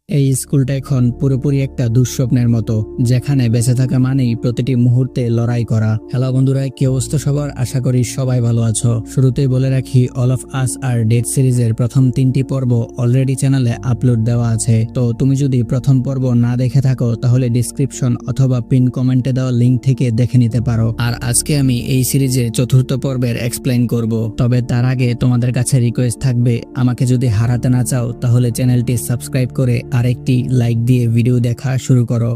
এই স্কুলটা এখন পুরোপুরি একটা দুঃস্বপ্নের মতো, যেখানে বেঁচে থাকা মানেই প্রতিটি মুহূর্তে লড়াই করা। হ্যালো বন্ধুরা, কি অবস্থা সবার? আশা করি সবাই ভালো আছো। শুরুতেই বলে রাখি, All of Us Are Dead সিরিজের প্রথম 3টি পর্ব অলরেডি চ্যানেলে আপলোড দেওয়া আছে। তো তুমি যদি প্রথম পর্ব না দেখে থাকো তাহলে ডিসক্রিপশন অথবা পিন কমেন্টে দেওয়া লিঙ্ক থেকে দেখে নিতে পারো। আর আজকে আমি এই সিরিজের 4র্থ পর্বের এক্সপ্লেইন করব। তবে তার আগে তোমাদের কাছে রিকোয়েস্ট থাকবে, আমাকে যদি হারাতে না চাও তাহলে চ্যানেলটি সাবস্ক্রাইব করে আরেকটি লাইক দিয়ে ভিডিও দেখা শুরু করো।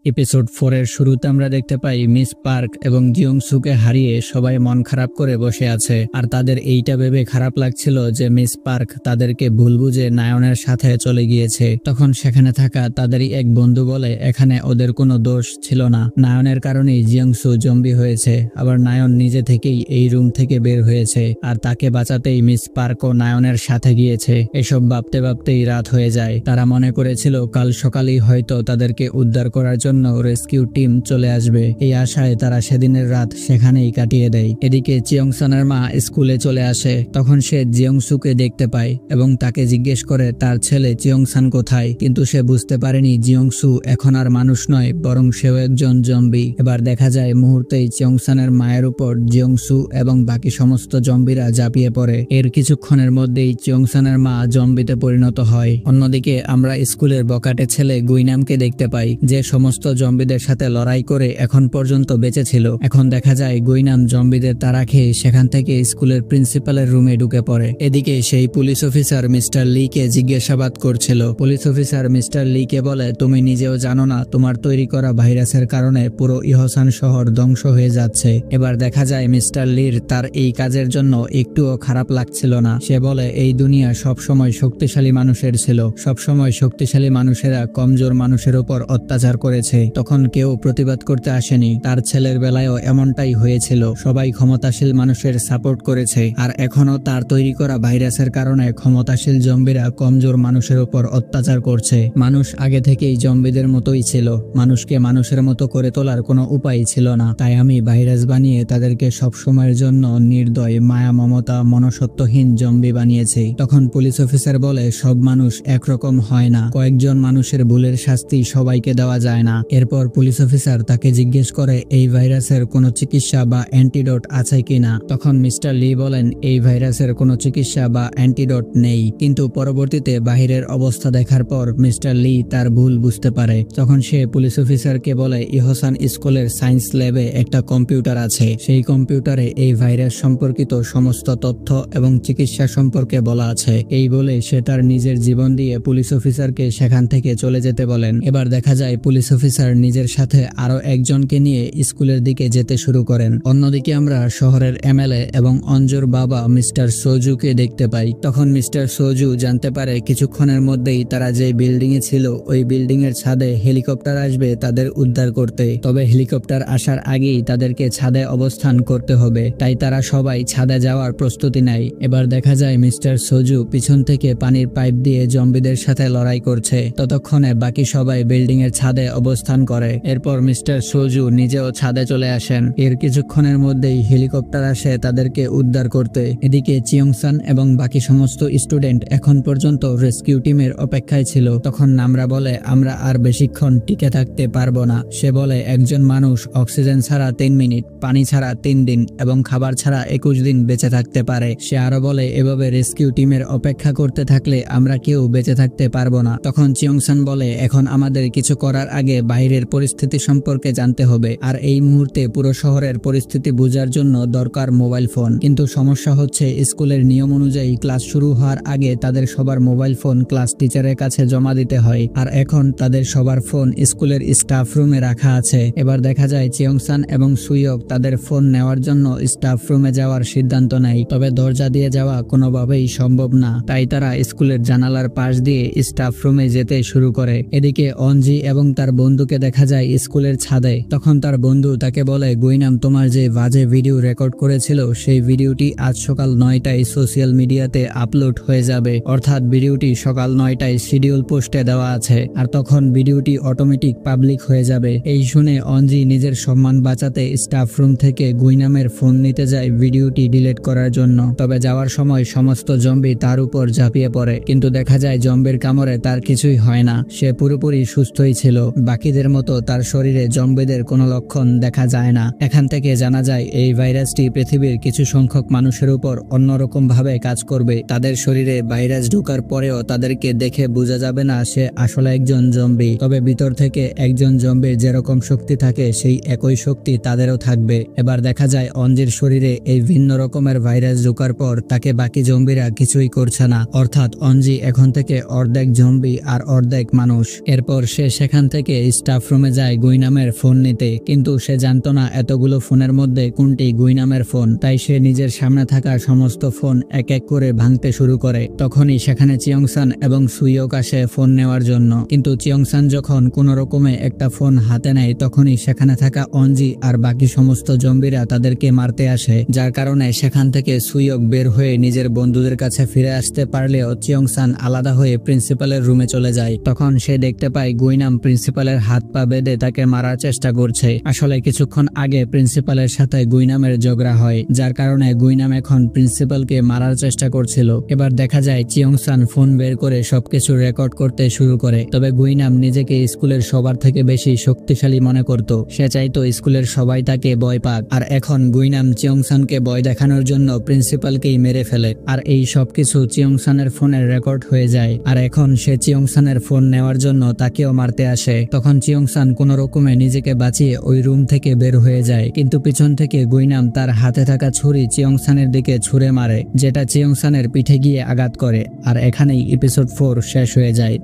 এপিসোড 4 এর শুরুতে আমরা দেখতে পাই মিস পার্ক এবং জিয়ংসুকে হারিয়ে সবাই মন খারাপ করে বসে আছে। আর তাদের এইটা ভেবে খারাপ লাগছিল যে মিস পার্ক তাদেরকে ভুল বুঝে নায়নের সাথে চলে গিয়েছে। তখন সেখানে থাকা তাদেরই এক বন্ধু বলে এখানে ওদের কোনো দোষ ছিল না, নায়নের কারণেই জিয়ংসু জম্বি হয়েছে। আবার নায়ন নিজে থেকেই এই রুম থেকে বের হয়েছে, আর তাকে বাঁচাতেই মিস পার্কও নায়নের সাথে গিয়েছে। এসব ভাবতে ভাবতেই রাত হয়ে যায়। তারা মনে করেছিল কাল সকালেই হয়তো তাদেরকে উদ্ধার করার জন্য রেস্কিউ টিম চলে আসবে। এই আশায় তারা সেদিনের রাত সেখানেই কাটিয়ে দেয়। এদিকে চিয়ংসানের মা স্কুলে চলে আসে। তখন সে জিয়ংসুকে দেখতে পায় এবং তাকে জিজ্ঞেস করে তার ছেলে চিয়ংসান কোথায়। কিন্তু সে বুঝতে পারেনি জিয়ংসু এখন আর মানুষ নয়, বরং সেও একজন জম্বি। এবার দেখা যায় মুহূর্তেই চিয়ংসানের মায়ের উপর জিয়ংসু এবং বাকি সমস্ত জম্বিরা ঝাঁপিয়ে পড়ে। এর কিছুক্ষণের মধ্যেই চিয়ংসানের মা জম্বিতে পরিণত হয়। অন্যদিকে আমরা স্কুলের বকাটে ছেলে গুইনামকে দেখতে পাই, যে সমস্ত জম্বিদের সাথে লড়াই করে এখন পর্যন্ত বেঁচে ছিল। এখন দেখা যায় গুইনাম জম্বিদের তাড়া খেয়ে সেখান থেকে স্কুলের প্রিন্সিপালের রুমে ঢুকে পড়ে। এদিকে সেই পুলিশ অফিসার মিস্টার লি কে জিজ্ঞাসাবাদ করছিল। পুলিশ অফিসার মিস্টার লি কে বলে, তুমি নিজেও জানো না তোমার তৈরি করা ভাইরাসের কারণে পুরো ইহসান শহর ধ্বংস হয়ে যাচ্ছে। এবার দেখা যায় মিস্টার লির তার এই কাজের জন্য একটুও খারাপ লাগছিল না। সে বলে এই দুনিয়া সবসময় শক্তিশালী মানুষের ছিল, সবসময় শক্তিশালী মানুষেরা কমজোর মানুষের উপর অত্যাচার করেছে। তখন কেউ প্রতিবাদ করতে আসেনি। তার ছেলের বেলায়ও এমনটাই হয়েছিল, সবাই ক্ষমতাশীল মানুষের সাপোর্ট করেছে। আর এখনো তার তৈরি করা ভাইরাসের কারণে ক্ষমতাশীল জম্বিরা কমজোর মানুষের উপর অত্যাচার করছে। মানুষ আগে থেকেই জম্বিদের মতোই ছিল, মানুষকে মানুষের মতো করে তোলার কোনো উপায় ছিল না। তাই আমি ভাইরাস বানিয়ে তাদেরকে সবসময়ের জন্য নির্দয়, মায়া মমতা মনসত্বহীন জম্বি বানিয়েছি। তখন পুলিশ অফিসার বলে, সব মানুষ একরকম হয় না, কয়েকজন মানুষের ভুলের শাস্তি সবাইকে দেওয়া যায় না। এরপর পুলিশ অফিসার তাকে জিজ্ঞেস করে এই ভাইরাসের কোনো চিকিৎসা বা অ্যান্টিডোট আছে কিনা। তখন মিস্টার লি বলেন এই ভাইরাসের কোনো চিকিৎসা বা অ্যান্টিডোট নেই। কিন্তু পরবর্তীতে বাহিরের অবস্থা দেখার পর মিস্টার লি তার ভুল বুঝতে পারে। তখন সে পুলিশ অফিসারকে বলে ইহসান স্কুলের সায়েন্স ল্যাবে একটা কম্পিউটার আছে, সেই কম্পিউটারে এই ভাইরাস সম্পর্কিত সমস্ত তথ্য এবং চিকিৎসা সম্পর্কে বলা আছে। এই বলে সে তার নিজের জীবন দিয়ে পুলিশ অফিসারকে সেখান থেকে চলে যেতে বলেন। এবার দেখা যায় পুলিশ অফিসার নিজের সাথে আরো একজনকে নিয়ে স্কুলের দিকে যেতে শুরু করেন। অন্যদিকে আমরা শহরের এমএলএ এবং অঞ্জুর বাবা মিস্টার সোজুকে দেখতে পাই। তখন মিস্টার সোজু জানতে পারে কিছুক্ষণের মধ্যেই তারা যে বিল্ডিং এ ছিল ওই বিল্ডিং এর ছাদে হেলিকপ্টার আসবে তাদের উদ্ধার করতে। তবে হেলিকপ্টার আসার আগেই তাদেরকে ছাদে অবস্থান করতে হবে, তাই তারা সবাই ছাদে যাওয়ার প্রস্তুতি নেয়। এবার দেখা যায় মিস্টার সোজু পিছন থেকে পানির পাইপ দিয়ে জম্বিদের সাথে লড়াই করছে। ততক্ষণে বাকি সবাই বিল্ডিং এর ছাদে অবস্থান করে। এরপর মিস্টার সোজু নিজেও ছাদে চলে আসেন। এর কিছুক্ষণের মধ্যেই হেলিকপ্টার আসে তাদেরকে উদ্ধার করতে। এদিকে চিয়ংসান এবং বাকি সমস্ত স্টুডেন্ট এখন পর্যন্ত রেস্কিউ টিমের অপেক্ষায় ছিল। তখন নামরা বলে আমরা আর বেশিক্ষণ টিকে থাকতে পারবো না। সে বলে একজন মানুষ অক্সিজেন ছাড়া 3 মিনিট, পানি ছাড়া 3 দিন এবং খাবার ছাড়া 21 দিন বেঁচে থাকতে পারে। সে আরো বলে এভাবে রেস্কিউ টিমের অপেক্ষা করতে থাকলে আমরা কেউ বেঁচে থাকতে পারবো না। তখন চিয়ংসান বলে এখন আমাদের কিছু করার আগে বাইরের পরিস্থিতি সম্পর্কে জানতে হবে, আর এই মুহূর্তে পুরো শহরের পরিস্থিতি বোঝার জন্য দরকার মোবাইল ফোন। কিন্তু সমস্যা হচ্ছে স্কুলের নিয়ম অনুযায়ী ক্লাস শুরু হওয়ার আগে তাদের সবার মোবাইল ফোন ক্লাস টিচারের কাছে জমা দিতে হয়, আর এখন তাদের সবার ফোন স্কুলের স্টাফ রুমে রাখা আছে। এবার দেখা যায় চিয়ংসান এবং সুইয়ক তাদের ফোন নেওয়ার জন্য স্টাফ রুমে যাওয়ার সিদ্ধান্ত নেয়। তবে দরজা দিয়ে যাওয়া কোনোভাবেই সম্ভব না, তাই তারা স্কুলের জানালার পাশ দিয়ে স্টাফ রুমে যেতে শুরু করে। এদিকে অঞ্জি এবং তার বন্ধু বন্ধুকে দেখা যায় স্কুলের ছাদে। তখন তার বন্ধু তাকে বলে, গুইনাম তোমার যে বাজে ভিডিও রেকর্ড করেছিল সেই ভিডিওটি আজ সকাল 9টায় সোশ্যাল মিডিয়াতে আপলোড হয়ে যাবে, অর্থাৎ ভিডিওটি সকাল 9টায় শিডিউল পোস্টে দেওয়া আছে, আর তখন ভিডিওটি অটোমেটিক পাবলিক হয়ে যাবে। এই শুনে অঞ্জি নিজের সম্মান বাঁচাতে স্টাফ রুম থেকে গুইনামের ফোন নিতে যায় ভিডিওটি ডিলিট করার জন্য। তবে যাওয়ার সময় সমস্ত জম্বি তার উপর ঝাঁপিয়ে পড়ে, কিন্তু দেখা যায় জম্বির কামড়ে তার কিছুই হয় না, সে পুরোপুরি সুস্থই ছিল। বাকিদের মতো তার শরীরে জম্বিদের কোনো লক্ষণ দেখা যায় না। এখান থেকে জানা যায় এই ভাইরাসটি পৃথিবীর কিছু সংখ্যক মানুষের উপর অন্যরকম ভাবে কাজ করবে। তাদের শরীরে ভাইরাস ঢোকার পরেও তাদেরকে দেখে বোঝা যাবে না সে আসলে একজন জম্বি, তবে ভিতর থেকে একজন জম্বির যেরকম শক্তি থাকে সেই একই শক্তি তাদেরও থাকবে। এবার দেখা যায় অঞ্জির শরীরে এই ভিন্ন রকমের ভাইরাস ঢোকার পর তাকে বাকি জম্বিরা কিছুই করছে না, অর্থাৎ অঞ্জি এখন থেকে অর্ধেক জম্বি আর অর্ধেক মানুষ। এরপর সে সেখান থেকে স্টাফ রুমে যায় গুইনামের ফোন নিতে, কিন্তু সে জানতো না এতগুলো ফোনের মধ্যে কোনটি গুইনামের ফোন। তাই সে নিজের সামনে থাকা সমস্ত ফোন এক এক করে ভাঙতে শুরু করে। তখনই সেখানে চিয়ংসান এবং সুইওক আসে ফোন নেওয়ার জন্য, কিন্তু চিয়ংসান যখন কোনো রকমে একটা ফোন হাতে নেয় তখনই সেখানে থাকা অঞ্জি আর বাকি সমস্ত জম্বিরা তাদেরকে মারতে আসে, যার কারণে সেখান থেকে সুইওক বের হয়ে নিজের বন্ধুদের কাছে ফিরে আসতে পারলেও চিয়ংসান আলাদা হয়ে প্রিন্সিপালের রুমে চলে যায়। তখন সে দেখতে পায় গুইনাম প্রিন্সিপালের হাত পা বেঁধে তাকে মারার চেষ্টা করছে। আসলে কিছুক্ষণ আগে প্রিন্সিপালের সাথে গুইনামের ঝগড়া হয়, যার কারণে গুইনাম এখন প্রিন্সিপালকে মারার চেষ্টা করছিল। এবার দেখা যায় চিয়ংসান ফোন বের করে সবকিছু রেকর্ড করতে শুরু করে। তবে গুইনাম নিজেকে স্কুলের সবার থেকে বেশি শক্তিশালী মনে করত, সে চাইতো স্কুলের সবাই তাকে ভয় পাক। আর এখন গুইনাম চিয়ংসানকে ভয় দেখানোর জন্য প্রিন্সিপালকেই মেরে ফেলে, আর এই সবকিছু চিয়ংসানের ফোনের রেকর্ড হয়ে যায়। আর এখন সে চিয়ংসানের ফোন নেওয়ার জন্য তাকেও মারতে আসে। তখন চিয়ংসান কোনো রকমে নিজেকে বাঁচিয়ে ওই রুম থেকে বের হয়ে যায়, কিন্তু পিছন থেকে গুইনাম তার হাতে থাকা ছুরি চিয়ংসানের দিকে ছুঁড়ে মারে, যেটা চিয়ংসানের পিঠে গিয়ে আঘাত করে। আর এখানেই এপিসোড 4 শেষ হয়ে যায়।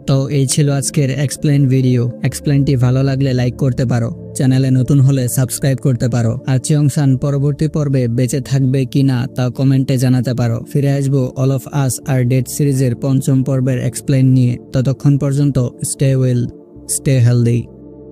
তো এই ছিল আজকের এক্সপ্লেইন ভিডিও। এক্সপ্লেইনটি ভালো লাগলে লাইক করতে পারো, চ্যানেলে নতুন হলে সাবস্ক্রাইব করতে পারো, আর চিয়ংসান পরবর্তী পর্বে বেঁচে থাকবে কিনা তা কমেন্টে জানাতে পারো। ফিরে আসবো All of Us Are Dead সিরিজের 5ম পর্বের এক্সপ্লেইন নিয়ে। ততক্ষণ পর্যন্ত স্টে ওয়েল, স্টে হেলদি।